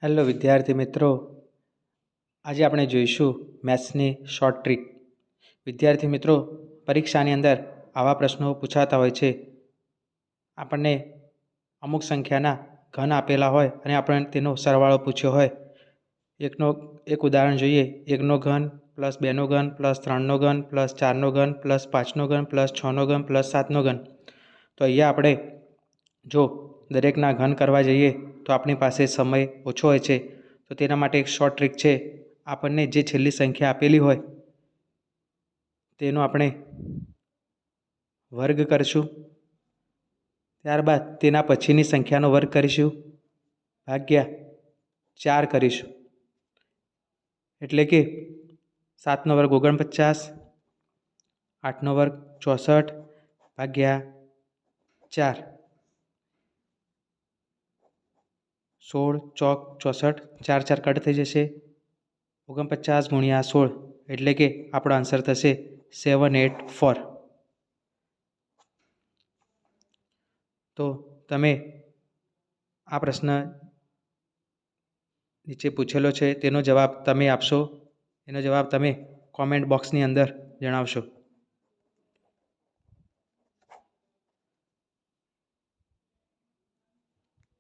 Hello વિદ્યાર્થી મિત્રો, આજે આપણે જોઈશું મેથ્સની શોર્ટ ટ્રીક. વિદ્યાર્થી મિત્રો, પરીક્ષાની અંદર આવા પ્રશ્નો પૂછાતા હોય છે. આપણને અમુક સંખ્યાના ઘન આપેલા હોય અને આપણે તેનો સરવાળો પૂછ્યો હોય. એક ઉદાહરણ જોઈએ. 1નો ઘન પ્લસ 2નો ઘન પ્લસ 3નો ઘન પ્લસ 4નો ઘન પ્લસ 5નો ઘન પ્લસ 6નો ઘન પ્લસ 7નો ઘન. તો અહીંયા આપણે જો દરેકના ઘન કરવા જઈએ તો આપણી પાસે સમય ઓછો હોય છે. તો તેના માટે એક શોર્ટ ટ્રીક છે. આપણને જે છેલ્લી સંખ્યા આપેલી હોય તેનો આપણે વર્ગ કરીશું. ત્યારબાદ તેના પછીની સંખ્યાનો વર્ગ કરીશું, ભાગ્યા 4 કરીશું. એટલે કે 7નો વર્ગ 49, 8નો વર્ગ 64 ભાગ્યા 4. 16 ચોક 64, 4 4 કટ થઈ જશે. 49 ગુણ્યા 16 એટલે કે આપણો આન્સર થશે 784. તો તમે આ પ્રશ્ન નીચે પૂછેલો છે તેનો જવાબ તમે આપશો. એનો જવાબ તમે કોમેન્ટ બોક્સની અંદર જણાવશો.